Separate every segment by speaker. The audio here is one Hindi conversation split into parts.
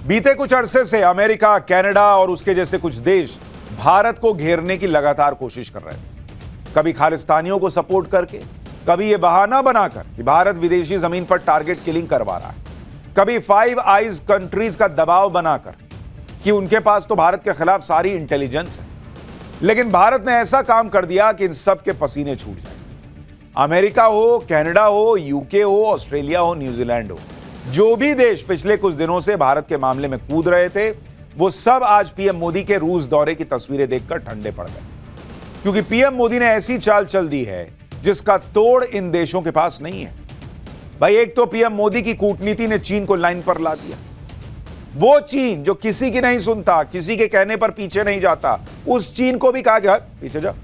Speaker 1: बीते कुछ अरसे से अमेरिका, कनाडा और उसके जैसे कुछ देश भारत को घेरने की लगातार कोशिश कर रहे थे। कभी खालिस्तानियों को सपोर्ट करके, कभी यह बहाना बनाकर कि भारत विदेशी जमीन पर टारगेट किलिंग करवा रहा है, कभी फाइव आइज कंट्रीज का दबाव बनाकर कि उनके पास तो भारत के खिलाफ सारी इंटेलिजेंस है। लेकिन भारत ने ऐसा काम कर दिया कि इन सब के पसीने छूट जाए। अमेरिका हो, कनाडा हो, यूके हो, ऑस्ट्रेलिया हो, न्यूजीलैंड हो, जो भी देश पिछले कुछ दिनों से भारत के मामले में कूद रहे थे, वो सब आज पीएम मोदी के रूस दौरे की तस्वीरें देखकर ठंडे पड़ गए। क्योंकि पीएम मोदी ने ऐसी चाल चल दी है जिसका तोड़ इन देशों के पास नहीं है। भाई, एक तो पीएम मोदी की कूटनीति ने चीन को लाइन पर ला दिया। वो चीन जो किसी की नहीं सुनता, किसी के कहने पर पीछे नहीं जाता, उस चीन को भी कहा कि पीछे जा।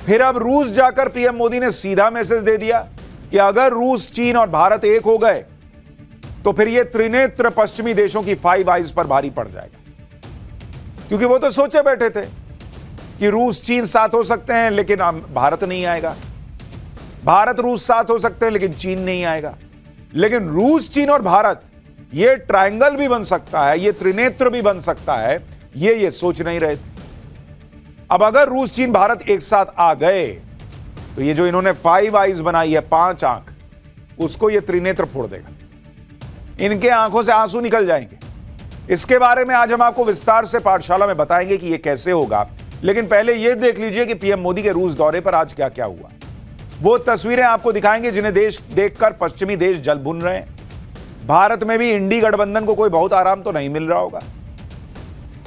Speaker 1: फिर अब रूस जाकर पीएम मोदी ने सीधा मैसेज दे दिया कि अगर रूस, चीन और भारत एक हो गए तो फिर ये त्रिनेत्र पश्चिमी देशों की फाइव आइज पर भारी पड़ जाएगा। क्योंकि वो तो सोचे बैठे थे कि रूस, चीन साथ हो सकते हैं लेकिन भारत नहीं आएगा, भारत, रूस साथ हो सकते हैं लेकिन चीन नहीं आएगा। लेकिन रूस, चीन और भारत, ये ट्रायंगल भी बन सकता है, ये त्रिनेत्र भी बन सकता है, ये सोच नहीं रहे थे। अब अगर रूस, चीन, भारत एक साथ आ गए तो ये जो इन्होंने फाइव आइज बनाई है, 5 आंख, उसको ये त्रिनेत्र फोड़ देगा। इनके आंखों से आंसू निकल जाएंगे। इसके बारे में आज हम आपको विस्तार से पाठशाला में बताएंगे कि यह कैसे होगा। लेकिन पहले यह देख लीजिए कि पीएम मोदी के रूस दौरे पर आज क्या क्या हुआ। वो तस्वीरें आपको दिखाएंगे जिन्हें देश देखकर पश्चिमी देश जल भुन रहे हैं। भारत में भी इंडी गठबंधन को कोई बहुत आराम तो नहीं मिल रहा होगा।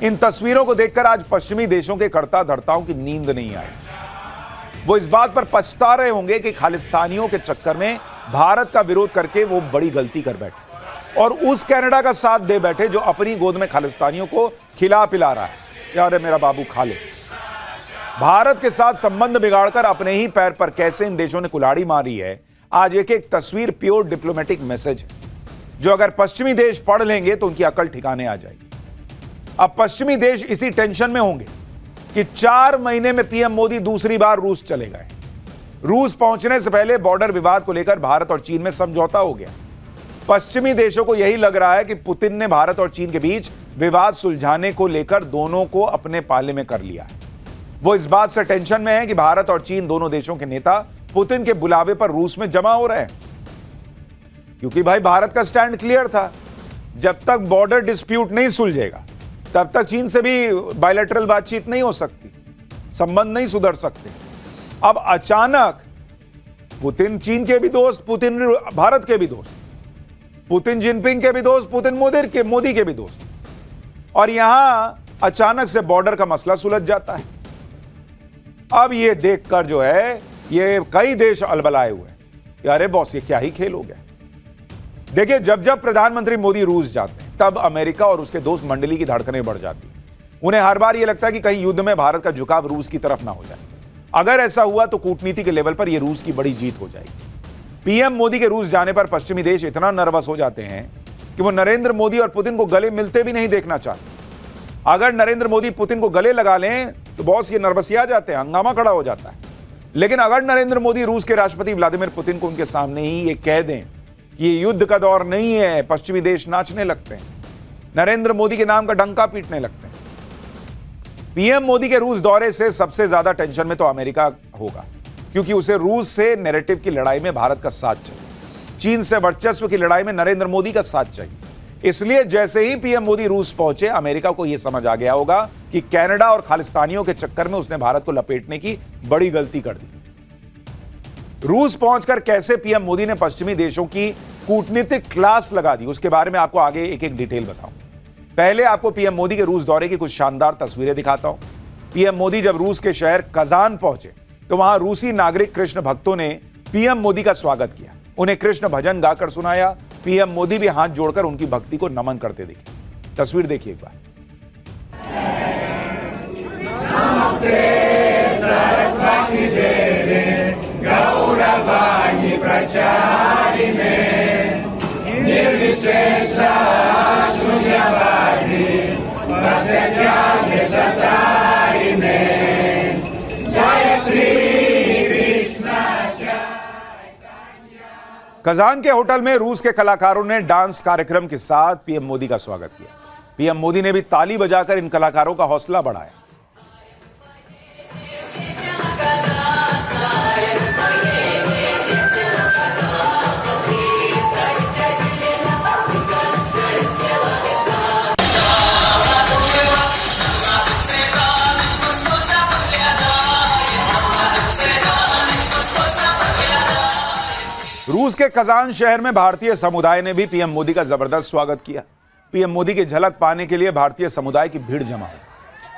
Speaker 1: इन तस्वीरों को देखकर आज पश्चिमी देशों के कर्ता धर्ताओं की नींद नहीं आई। वो इस बात पर पछता रहे होंगे कि खालिस्तानियों के चक्कर में भारत का विरोध करके वो बड़ी गलती कर बैठे और उस कनाडा का साथ दे बैठे जो अपनी गोद में खालिस्तानियों को खिला पिला रहा है। यार मेरा बाबू खा ले। भारत के साथ संबंध बिगाड़कर अपने ही पैर पर कैसे इन देशों ने कुल्हाड़ी मारी है, आज एक एक तस्वीर प्योर डिप्लोमेटिक मैसेज है, जो अगर पश्चिमी देश पढ़ लेंगे तो उनकी अकल ठिकाने आ जाएगी। अब पश्चिमी देश इसी टेंशन में होंगे कि 4 महीने में पीएम मोदी दूसरी बार रूस चले गए। रूस पहुंचने से पहले बॉर्डर विवाद को लेकर भारत और चीन में समझौता हो गया। पश्चिमी देशों को यही लग रहा है कि पुतिन ने भारत और चीन के बीच विवाद सुलझाने को लेकर दोनों को अपने पाले में कर लिया है। वो इस बात से टेंशन में है कि भारत और चीन दोनों देशों के नेता पुतिन के बुलावे पर रूस में जमा हो रहे हैं। क्योंकि भाई, भारत का स्टैंड क्लियर था, जब तक बॉर्डर डिस्प्यूट नहीं सुलझेगा तब तक चीन से भी बायलैटरल बातचीत नहीं हो सकती, संबंध नहीं सुधर सकते। अब अचानक पुतिन चीन के भी दोस्त, पुतिन भारत के भी दोस्त, पुतिन जिनपिंग के भी दोस्त, पुतिन मोदी के भी दोस्त, और यहां अचानक से बॉर्डर का मसला सुलझ जाता है। अब ये देखकर जो है, ये कई देश अलबलाए हुए हैं। अरे बॉस, ये क्या ही खेल हो गया। देखिए, जब जब प्रधानमंत्री मोदी रूस जाते हैं तब अमेरिका और उसके दोस्त मंडली की धड़कनें बढ़ जाती हैं। उन्हें हर बार यह लगता है कि कहीं युद्ध में भारत का झुकाव रूस की तरफ ना हो जाए। अगर ऐसा हुआ तो कूटनीति के लेवल पर यह रूस की बड़ी जीत हो जाएगी। पीएम मोदी के रूस जाने पर पश्चिमी देश इतना नर्वस हो जाते हैं कि वो नरेंद्र मोदी और पुतिन को गले मिलते भी नहीं देखना चाहते। अगर नरेंद्र मोदी पुतिन को गले लगा लें तो बॉस ये नर्वसिया जाते हैं, हंगामा खड़ा हो जाता है। लेकिन अगर नरेंद्र मोदी रूस के राष्ट्रपति व्लादिमीर पुतिन को उनके सामने ही ये कह दें कि ये युद्ध का दौर नहीं है, पश्चिमी देश नाचने लगते हैं, नरेंद्र मोदी के नाम का डंका पीटने लगते हैं। पीएम मोदी के रूस दौरे से सबसे ज्यादा टेंशन में तो अमेरिका होगा, क्योंकि उसे रूस से नैरेटिव की लड़ाई में भारत का साथ चाहिए, चीन से वर्चस्व की लड़ाई में नरेंद्र मोदी का साथ चाहिए। इसलिए जैसे ही पीएम मोदी रूस पहुंचे, अमेरिका को यह समझ आ गया होगा कि कनाडा और खालिस्तानियों के चक्कर में उसने भारत को लपेटने की बड़ी गलती कर दी। रूस पहुंचकर कैसे पीएम मोदी ने पश्चिमी देशों की कूटनीतिक क्लास लगा दी, उसके बारे में आपको आगे एक एक डिटेल बताऊं। पहले आपको पीएम मोदी के रूस दौरे की कुछ शानदार तस्वीरें दिखाता हूं। पीएम मोदी जब रूस के शहर कजान पहुंचे तो वहां रूसी नागरिक कृष्ण भक्तों ने पीएम मोदी का स्वागत किया, उन्हें कृष्ण भजन गाकर सुनाया। पीएम मोदी भी हाथ जोड़कर उनकी भक्ति को नमन करते दिखे। तस्वीर देखिए एक बार।
Speaker 2: नमस्ते सरस्वती देवी गौरवाणी प्रचारिणे निर्विशेष शून्यवादी प्रसत्याग्निशतारिणे जय श्री कृष्ण चैतन्य
Speaker 1: कजान के होटल में रूस के कलाकारों ने डांस कार्यक्रम के साथ पीएम मोदी का स्वागत किया। पीएम मोदी ने भी ताली बजाकर इन कलाकारों का हौसला बढ़ाया। रूस के कजान शहर में भारतीय समुदाय ने भी पीएम मोदी का जबरदस्त स्वागत किया। पीएम मोदी की झलक पाने के लिए भारतीय समुदाय की भीड़ जमा हुई।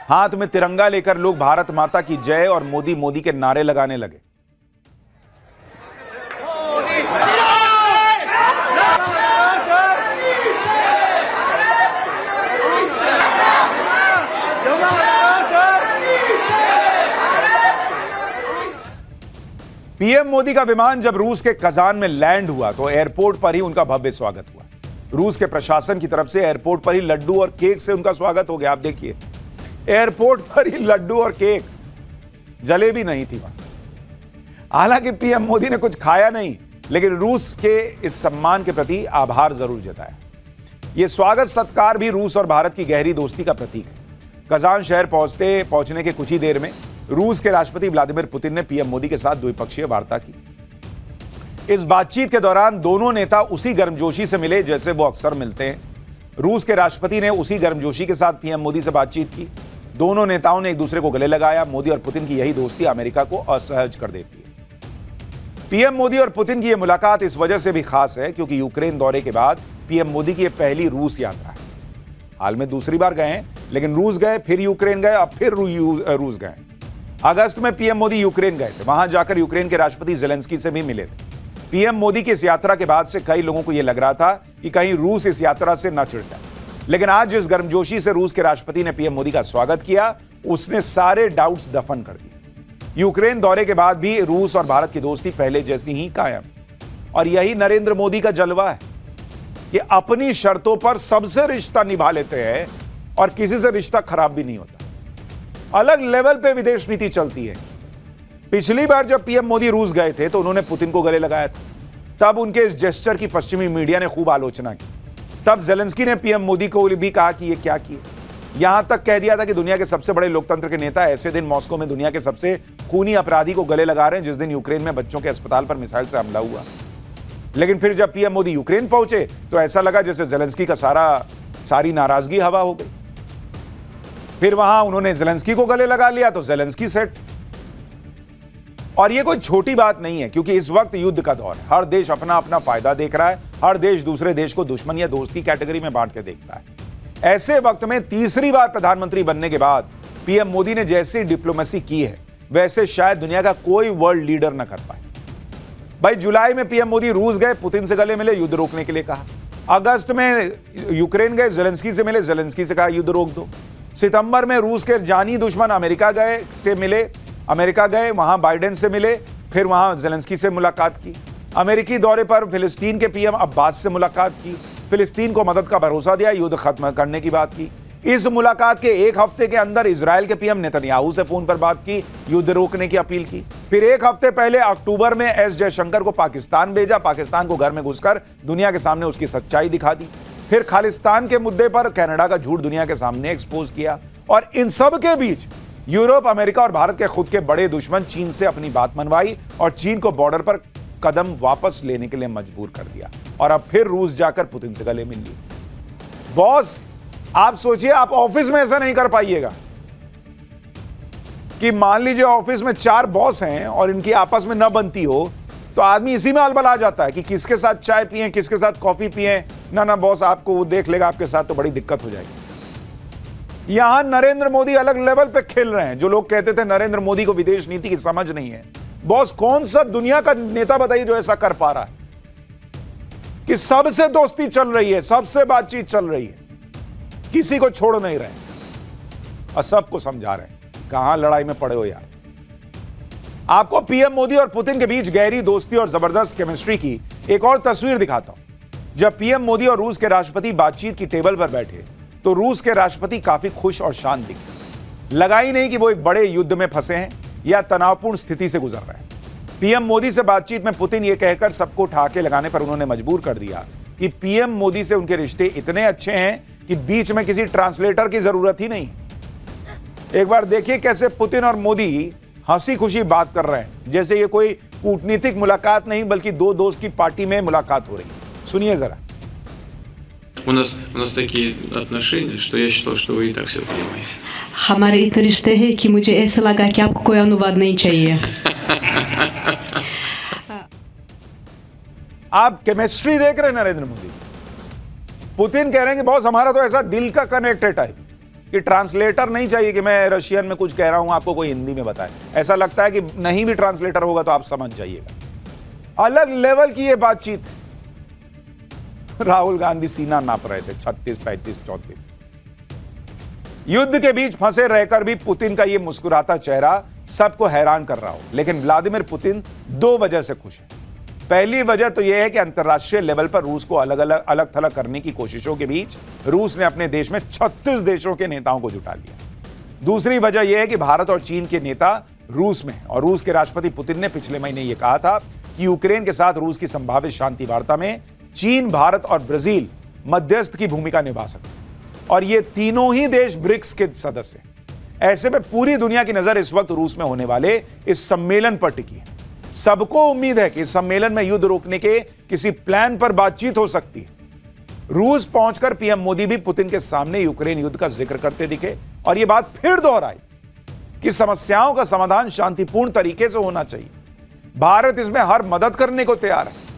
Speaker 1: हाथ में तिरंगा लेकर लोग भारत माता की जय और मोदी मोदी के नारे लगाने लगे। पीएम मोदी का विमान जब रूस के कजान में लैंड हुआ तो एयरपोर्ट पर ही उनका भव्य स्वागत हुआ। रूस के प्रशासन की तरफ से एयरपोर्ट पर ही लड्डू और केक से उनका स्वागत हो गया। आप देखिए, एयरपोर्ट पर ही लड्डू और केक, जलेबी नहीं थी वहां। हालांकि पीएम मोदी ने कुछ खाया नहीं, लेकिन रूस के इस सम्मान के प्रति आभार जरूर जताया। यह स्वागत सत्कार भी रूस और भारत की गहरी दोस्ती का प्रतीक है। कजान शहर पहुंचने के कुछ ही देर में रूस के राष्ट्रपति व्लादिमीर पुतिन ने पीएम मोदी के साथ द्विपक्षीय वार्ता की। इस बातचीत के दौरान दोनों नेता उसी गर्मजोशी से मिले जैसे वो अक्सर मिलते हैं। रूस के राष्ट्रपति ने उसी गर्मजोशी के साथ पीएम मोदी से बातचीत की। दोनों नेताओं ने एक दूसरे को गले लगाया। मोदी और पुतिन की यही दोस्ती अमेरिका को असहज कर देती है। पीएम मोदी और पुतिन की यह मुलाकात इस वजह से भी खास है क्योंकि यूक्रेन दौरे के बाद पीएम मोदी की यह पहली रूस यात्रा है। हाल में दूसरी बार गए हैं, लेकिन रूस गए, फिर यूक्रेन गए, अब फिर रूस गए। अगस्त में पीएम मोदी यूक्रेन गए थे। वहां जाकर यूक्रेन के राष्ट्रपति ज़ेलेंस्की से भी मिले थे। पीएम मोदी की इस यात्रा के बाद से कई लोगों को यह लग रहा था कि कहीं रूस इस यात्रा से न चिढ़ जाए, लेकिन आज जिस गर्मजोशी से रूस के राष्ट्रपति ने पीएम मोदी का स्वागत किया, उसने सारे डाउट्स दफन कर दिए। यूक्रेन दौरे के बाद भी रूस और भारत की दोस्ती पहले जैसी ही कायम, और यही नरेंद्र मोदी का जलवा है कि अपनी शर्तों पर सबसे रिश्ता निभा लेते हैं और किसी से रिश्ता खराब भी नहीं होता। अलग लेवल पे विदेश नीति चलती है। पिछली बार जब पीएम मोदी रूस गए थे तो उन्होंने पुतिन को गले लगाया था। तब उनके इस जेस्चर की पश्चिमी मीडिया ने खूब आलोचना की। तब ज़ेलेंस्की ने पीएम मोदी को भी कहा कि ये क्या किए। यहां तक कह दिया था कि दुनिया के सबसे बड़े लोकतंत्र के नेता ऐसे दिन मॉस्को में दुनिया के सबसे खूनी अपराधी को गले लगा रहे हैं जिस दिन यूक्रेन में बच्चों के अस्पताल पर मिसाइल से हमला हुआ। लेकिन फिर जब पीएम मोदी यूक्रेन पहुंचे तो ऐसा लगा जैसे ज़ेलेंस्की का सारी नाराजगी हवा हो गई। फिर वहां उन्होंने ज़ेलेंस्की को गले लगा लिया तो ज़ेलेंस्की सेट। और यह कोई छोटी बात नहीं है क्योंकि इस वक्त युद्ध का दौर है। हर देश अपना अपना फायदा देख रहा है। हर देश दूसरे देश को दुश्मन या दोस्त की कैटेगरी में बांट के देखता है। ऐसे वक्त में तीसरी बार प्रधानमंत्री बनने के बाद पीएम मोदी ने जैसी डिप्लोमेसी की है वैसे शायद दुनिया का कोई वर्ल्ड लीडर न कर पाए। भाई, जुलाई में पीएम मोदी रूस गए, पुतिन से गले मिले, युद्ध रोकने के लिए कहा। अगस्त में यूक्रेन गए, ज़ेलेंस्की से मिले, ज़ेलेंस्की से कहा युद्ध रोक दो। सितंबर में रूस के जानी दुश्मन अमेरिका गए, वहां बाइडेन से मिले, फिर वहां ज़ेलेंस्की से मुलाकात की। अमेरिकी दौरे पर फिलिस्तीन के पीएम अब्बास से मुलाकात की, फिलिस्तीन को मदद का भरोसा दिया, युद्ध खत्म करने की बात की। इस मुलाकात के एक हफ्ते के अंदर इजराइल के पीएम नेतन्याहू से फोन पर बात की, युद्ध रोकने की अपील की। फिर एक हफ्ते पहले अक्टूबर में एस जयशंकर को पाकिस्तान भेजा, पाकिस्तान को घर में घुसकर दुनिया के सामने उसकी सच्चाई दिखा दी। फिर खालिस्तान के मुद्दे पर कनाडा का झूठ दुनिया के सामने एक्सपोज किया। और इन सब के बीच यूरोप, अमेरिका और भारत के खुद के बड़े दुश्मन चीन से अपनी बात मनवाई और चीन को बॉर्डर पर कदम वापस लेने के लिए मजबूर कर दिया। और अब फिर रूस जाकर पुतिन से गले मिल ली। बॉस, आप सोचिए, आप ऑफिस में ऐसा नहीं कर पाइएगा कि मान लीजिए ऑफिस में 4 बॉस हैं और इनकी आपस में न बनती हो तो आदमी इसी में अलबला जाता है कि किसके साथ चाय पिए, किसके साथ कॉफी पिए। ना बॉस, आपको वो देख लेगा आपके साथ तो बड़ी दिक्कत हो जाएगी। यहां नरेंद्र मोदी अलग लेवल पे खेल रहे हैं। जो लोग कहते थे नरेंद्र मोदी को विदेश नीति की समझ नहीं है, बॉस कौन सा दुनिया का नेता बताइए जो ऐसा कर पा रहा है कि सबसे दोस्ती चल रही है, सबसे बातचीत चल रही है, किसी को छोड़ नहीं रहे और सबको समझा रहे हैं। कहां लड़ाई में पड़े हो यार। आपको पीएम मोदी और पुतिन के बीच गहरी दोस्ती और जबरदस्त केमिस्ट्री की एक और तस्वीर दिखाता हूं। जब पीएम मोदी और रूस के राष्ट्रपति बातचीत की टेबल पर बैठे तो रूस के राष्ट्रपति काफी खुश और शांत दिखे। लगा ही नहीं कि वो एक बड़े युद्ध में फंसे हैं या तनावपूर्ण स्थिति से गुजर रहे हैं। पीएम मोदी से बातचीत में पुतिन ये कहकर सबको ठहाके लगाने पर उन्होंने मजबूर कर दिया कि पीएम मोदी से उनके रिश्ते इतने अच्छे हैं कि बीच में किसी ट्रांसलेटर की जरूरत ही नहीं। एक बार देखिए कैसे पुतिन और मोदी हंसी खुशी बात कर रहे हैं, जैसे ये कोई कूटनीतिक मुलाकात नहीं बल्कि दो दोस्त की पार्टी में मुलाकात हो रही है। सुनिए जरा।
Speaker 3: У нас такие отношения, что я считал, что вы и так все понимаете.
Speaker 4: हमारे इतने रिश्ते हैं कि मुझे ऐसा लगा कि आपको कोई अनुवाद नहीं चाहिए।
Speaker 1: आप केमिस्ट्री देख रहे हैं नरेंद्र मोदी। पुतिन कह रहे हैं कि बॉस हमारा तो ऐसा दिल का कनेक्ट है टाइप कि ट्रांसलेटर नहीं चाहिए कि मैं रशियन में कुछ कह रहा हूं आपको कोई हिंदी में बताए। ऐसा लगता है कि नहीं भी ट्रांसलेटर होगा तो आप समझ जाइएगा। अलग लेवल की ये बातचीत। राहुल गांधी सीना नाप रहे थे 36, 35, 34। युद्ध के बीच फंसे रहकर भी पुतिन का यह मुस्कुराता चेहरा सबको हैरान कर रहा हो, लेकिन व्लादिमीर पुतिन दो वजह से खुश है। पहली वजह तो यह है कि अंतर्राष्ट्रीय लेवल पर रूस को अलग थलग करने की कोशिशों के बीच रूस ने अपने देश में 36 देशों के नेताओं को जुटा लिया। दूसरी वजह यह है कि भारत और चीन के नेता रूस में, और रूस के राष्ट्रपति पुतिन ने पिछले महीने यह कहा था कि यूक्रेन के साथ रूस की संभावित शांति वार्ता में चीन, भारत और ब्राजील मध्यस्थ की भूमिका निभा सकते, और ये तीनों ही देश ब्रिक्स के सदस्य हैं। ऐसे में पूरी दुनिया की नजर इस वक्त रूस में होने वाले इस सम्मेलन पर टिकी है। सबको उम्मीद है कि इस सम्मेलन में युद्ध रोकने के किसी प्लान पर बातचीत हो सकती है। रूस पहुंचकर पीएम मोदी भी पुतिन के सामने यूक्रेन युद्ध का जिक्र करते दिखे और यह बात फिर दोहराई कि समस्याओं का समाधान शांतिपूर्ण तरीके से होना चाहिए। भारत इसमें हर मदद करने को तैयार है।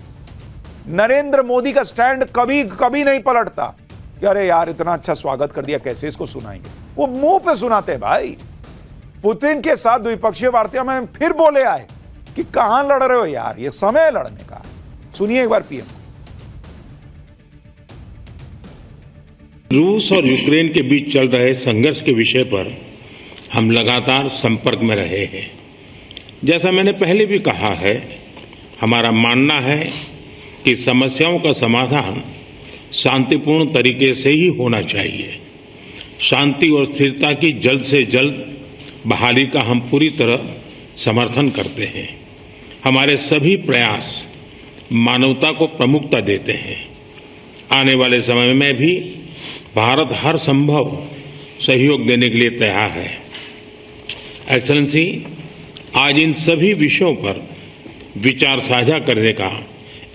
Speaker 1: नरेंद्र मोदी का स्टैंड कभी कभी नहीं पलटता कि अरे यार इतना अच्छा स्वागत कर दिया, कैसे इसको सुनाएंगे। वो मुंह पे सुनाते हैं भाई। पुतिन के साथ द्विपक्षीय वार्ता में फिर बोले आए कि कहां लड़ रहे हो यार, ये समय है लड़ने का। सुनिए एक बार पीएम।
Speaker 5: रूस और यूक्रेन के बीच चल रहे संघर्ष के विषय पर हम लगातार संपर्क में रहे हैं। जैसा मैंने पहले भी कहा है, हमारा मानना है कि समस्याओं का समाधान शांतिपूर्ण तरीके से ही होना चाहिए। शांति और स्थिरता की जल्द से जल्द बहाली का हम पूरी तरह समर्थन करते हैं। हमारे सभी प्रयास मानवता को प्रमुखता देते हैं। आने वाले समय में भी भारत हर संभव सहयोग देने के लिए तैयार है। एक्सेलेंसी, आज इन सभी विषयों पर विचार साझा करने का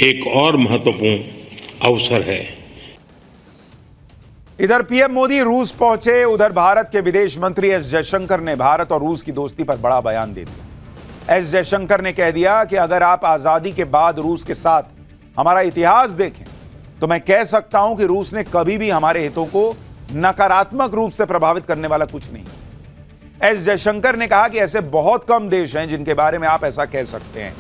Speaker 5: एक और महत्वपूर्ण अवसर है।
Speaker 1: इधर पीएम मोदी रूस पहुंचे, उधर भारत के विदेश मंत्री एस जयशंकर ने भारत और रूस की दोस्ती पर बड़ा बयान दे दिया। एस जयशंकर ने कह दिया कि अगर आप आजादी के बाद रूस के साथ हमारा इतिहास देखें तो मैं कह सकता हूं कि रूस ने कभी भी हमारे हितों को नकारात्मक रूप से प्रभावित करने वाला कुछ नहीं। एस जयशंकर ने कहा कि ऐसे बहुत कम देश हैं जिनके बारे में आप ऐसा कह सकते हैं।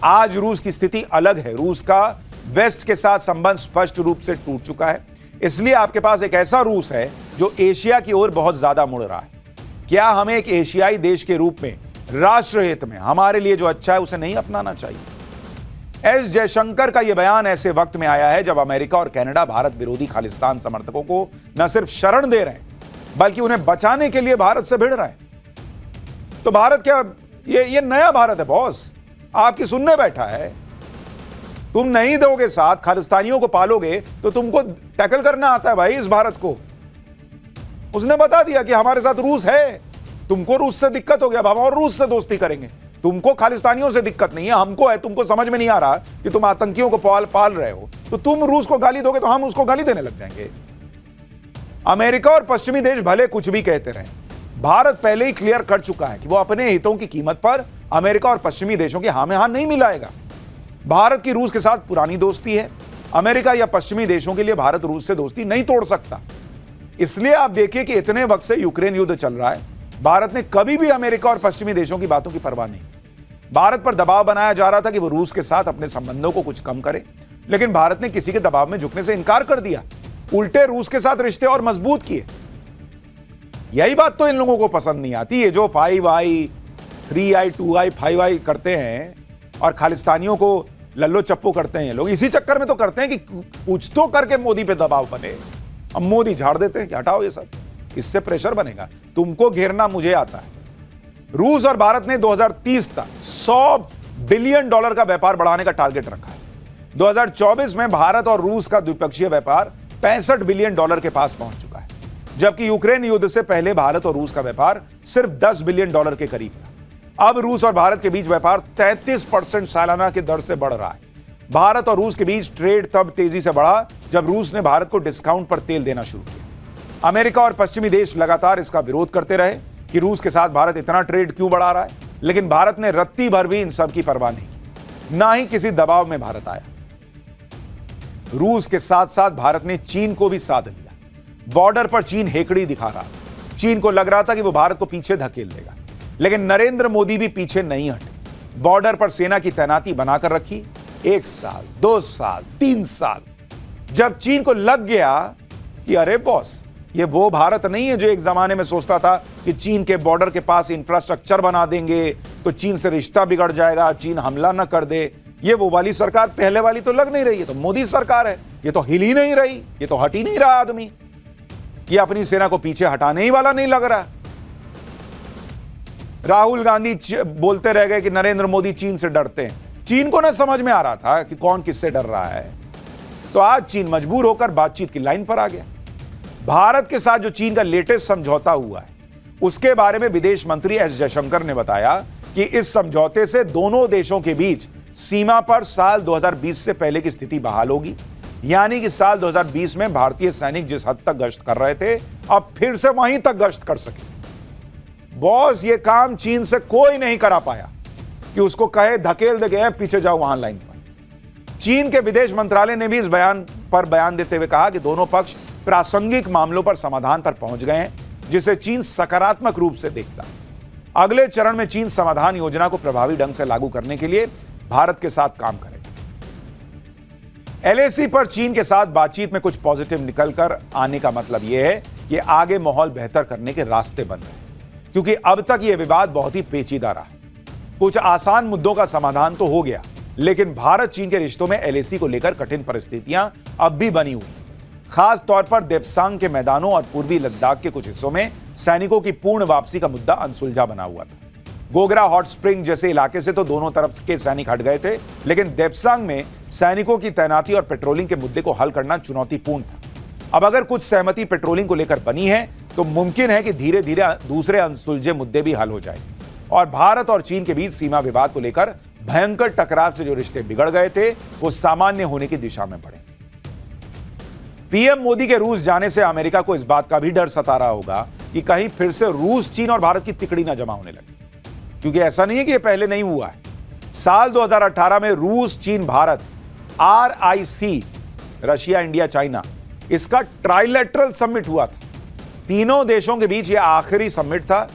Speaker 1: आज रूस की स्थिति अलग है। रूस का वेस्ट के साथ संबंध स्पष्ट रूप से टूट चुका है, इसलिए आपके पास एक ऐसा रूस है जो एशिया की ओर बहुत ज्यादा मुड़ रहा है। क्या हमें एक एशियाई देश के रूप में राष्ट्र हित में हमारे लिए जो अच्छा है उसे नहीं अपनाना चाहिए? एस जयशंकर का यह बयान ऐसे वक्त में आया है जब अमेरिका और कनाडा भारत विरोधी खालिस्तान समर्थकों को न सिर्फ शरण दे रहे हैं बल्कि उन्हें बचाने के लिए भारत से भिड़ रहे हैं। तो भारत क्या ये नया भारत है बॉस, आपकी सुनने बैठा है। तुम नहीं दोगे साथ, खालिस्तानियों को पालोगे तो तुमको टैकल करना आता है भाई इस भारत को। उसने बता दिया कि हमारे साथ रूस है, तुमको रूस से दिक्कत हो गया, अब हम और रूस से दोस्ती करेंगे। तुमको खालिस्तानियों से दिक्कत नहीं है, हमको है। तुमको समझ में नहीं आ रहा कि तुम आतंकियों को पाल रहे हो, तो तुम रूस को गाली दोगे तो हम उसको गाली देने लग जाएंगे। अमेरिका और पश्चिमी देश भले कुछ भी कहते रहे, भारत पहले ही क्लियर कर चुका है कि वो अपने हितों की कीमत पर अमेरिका और पश्चिमी देशों के हां में हां नहीं मिलाएगा। भारत की रूस के साथ पुरानी दोस्ती है। अमेरिका या पश्चिमी देशों के लिए भारत रूस से दोस्ती नहीं तोड़ सकता। इसलिए आप देखिए कि इतने वक्त से यूक्रेन युद्ध चल रहा है, भारत ने कभी भी अमेरिका और पश्चिमी देशों की बातों की परवाह नहीं। भारत पर दबाव बनाया जा रहा था कि वो रूस के साथ अपने संबंधों को कुछ कम करे, लेकिन भारत ने किसी के दबाव में झुकने से इनकार कर दिया, उल्टे रूस के साथ रिश्ते और मजबूत किए। यही बात तो इन लोगों को पसंद नहीं आती। ये जो 5i, 3i, 2i, 5i करते हैं और खालिस्तानियों को लल्लो चप्पो करते हैं ये लोग, इसी चक्कर में तो करते हैं कि कुछ तो करके मोदी पे दबाव बने। अब मोदी झाड़ देते हैं कि हटाओ ये सब, इससे प्रेशर बनेगा। तुमको घेरना मुझे आता है। रूस और भारत ने 2030 तक 100 बिलियन डॉलर का व्यापार बढ़ाने का टारगेट रखा है। 2024 में भारत और रूस का द्विपक्षीय व्यापार 65 बिलियन डॉलर के पास पहुंच चुका है, जबकि यूक्रेन युद्ध से पहले भारत और रूस का व्यापार सिर्फ 10 बिलियन डॉलर के करीब था। अब रूस और भारत के बीच व्यापार 33% सालाना की दर से बढ़ रहा है। भारत और रूस के बीच ट्रेड तब तेजी से बढ़ा जब रूस ने भारत को डिस्काउंट पर तेल देना शुरू किया। अमेरिका और पश्चिमी देश लगातार इसका विरोध करते रहे कि रूस के साथ भारत इतना ट्रेड क्यों बढ़ा रहा है, लेकिन भारत ने रत्ती भर भी इन सब की परवाह नहीं की, ना ही किसी दबाव में भारत आया। रूस के साथ साथ भारत ने चीन को भी साध लिया। बॉर्डर पर चीन हेकड़ी दिखा रहा था। चीन को लग रहा था कि वो भारत को पीछे धकेल देगा, लेकिन नरेंद्र मोदी भी पीछे नहीं हटे। बॉर्डर पर सेना की तैनाती बनाकर रखी। 1 साल, 2 साल, 3 साल। जब चीन को लग गया कि अरे बॉस, ये वो भारत नहीं है जो एक जमाने में सोचता था कि चीन के बॉर्डर के पास इंफ्रास्ट्रक्चर बना देंगे तो चीन से रिश्ता बिगड़ जाएगा, चीन हमला न कर दे। ये वो वाली सरकार पहले वाली तो लग नहीं रही है, तो मोदी सरकार है, ये तो हिल ही नहीं रही, ये तो हट ही नहीं रहा आदमी, ये अपनी सेना को पीछे हटाने ही वाला नहीं लग रहा। राहुल गांधी बोलते रह गए कि नरेंद्र मोदी चीन से डरते हैं। चीन को ना समझ में आ रहा था कि कौन किससे डर रहा है, तो आज चीन मजबूर होकर बातचीत की लाइन पर आ गया। भारत के साथ जो चीन का लेटेस्ट समझौता हुआ है, उसके बारे में विदेश मंत्री एस जयशंकर ने बताया कि इस समझौते से दोनों देशों के बीच सीमा पर साल 2020 से पहले की स्थिति बहाल होगी। यानी कि साल 2020 में भारतीय सैनिक जिस हद तक गश्त कर रहे थे, अब फिर से वहीं तक गश्त कर सके। बॉस, ये काम चीन से कोई नहीं करा पाया कि उसको कहे धकेल दे गए पीछे जाओ वहां लाइन पर। चीन के विदेश मंत्रालय ने भी इस बयान देते हुए कहा कि दोनों पक्ष प्रासंगिक मामलों पर समाधान पर पहुंच गए हैं, जिसे चीन सकारात्मक रूप से देखता है। अगले चरण में चीन समाधान योजना को प्रभावी ढंग से लागू करने के लिए भारत के साथ काम करेगा। एलएसी पर चीन के साथ बातचीत में कुछ पॉजिटिव निकलकर आने का मतलब यह है कि आगे माहौल बेहतर करने के रास्ते बन रहे हैं, क्योंकि अब तक यह विवाद बहुत ही पेचीदा रहा। कुछ आसान मुद्दों का समाधान तो हो गया, लेकिन भारत चीन के रिश्तों में एलएसी को लेकर कठिन परिस्थितियां अब भी बनी हुई। खास तौर पर देप्सांग के मैदानों और पूर्वी लद्दाख के कुछ हिस्सों में सैनिकों की पूर्ण वापसी का मुद्दा अनसुलझा बना हुआ था। गोगरा हॉट स्प्रिंग जैसे इलाके से तो दोनों तरफ के सैनिक हट गए थे, लेकिन देप्सांग में सैनिकों की तैनाती और पेट्रोलिंग के मुद्दे को हल करना चुनौतीपूर्ण था। अब अगर कुछ सहमति पेट्रोलिंग को लेकर बनी है, तो मुमकिन है कि धीरे धीरे दूसरे अनसुलझे मुद्दे भी हल हो जाएंगे और भारत और चीन के बीच सीमा विवाद को लेकर भयंकर टकराव से जो रिश्ते बिगड़ गए थे, वो सामान्य होने की दिशा में बढ़े। पीएम मोदी के रूस जाने से अमेरिका को इस बात का भी डर सता रहा होगा कि कहीं फिर से रूस, चीन और भारत की तिकड़ी ना जमा होने लगे, क्योंकि ऐसा नहीं है कि यह पहले नहीं हुआ है। साल 2018 में रूस, चीन, Bharat RIC, Russia, India, China, इसका ट्राइलेटरल समिट हुआ था। तीनों देशों के बीच यह आखिरी समिट था।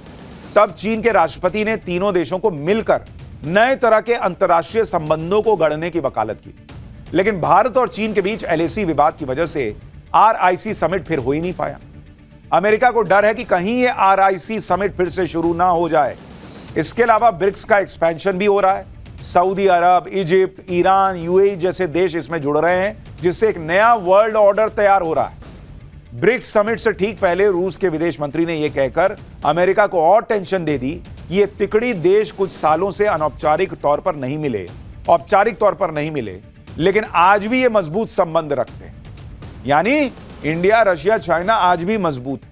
Speaker 1: तब चीन के राष्ट्रपति ने तीनों देशों को मिलकर नए तरह के अंतर्राष्ट्रीय संबंधों को गढ़ने की वकालत की, लेकिन भारत और चीन के बीच एलएसी विवाद की वजह से RIC समिट फिर हो ही नहीं पाया। अमेरिका को डर है कि कहीं ये RIC समिट फिर से शुरू ना हो जाए। इसके अलावा ब्रिक्स का एक्सपेंशन भी हो रहा है। सऊदी अरब, इजिप्ट, ईरान, UAE जैसे देश इसमें जुड़ रहे हैं, जिससे एक नया वर्ल्ड ऑर्डर तैयार हो रहा है। ब्रिक्स समिट से ठीक पहले रूस के विदेश मंत्री ने यह कहकर अमेरिका को और टेंशन दे दी कि ये तिकड़ी देश कुछ सालों से औपचारिक तौर पर नहीं मिले, लेकिन आज भी ये मजबूत संबंध रखते हैं। यानी इंडिया, रशिया, चाइना आज भी मजबूत है।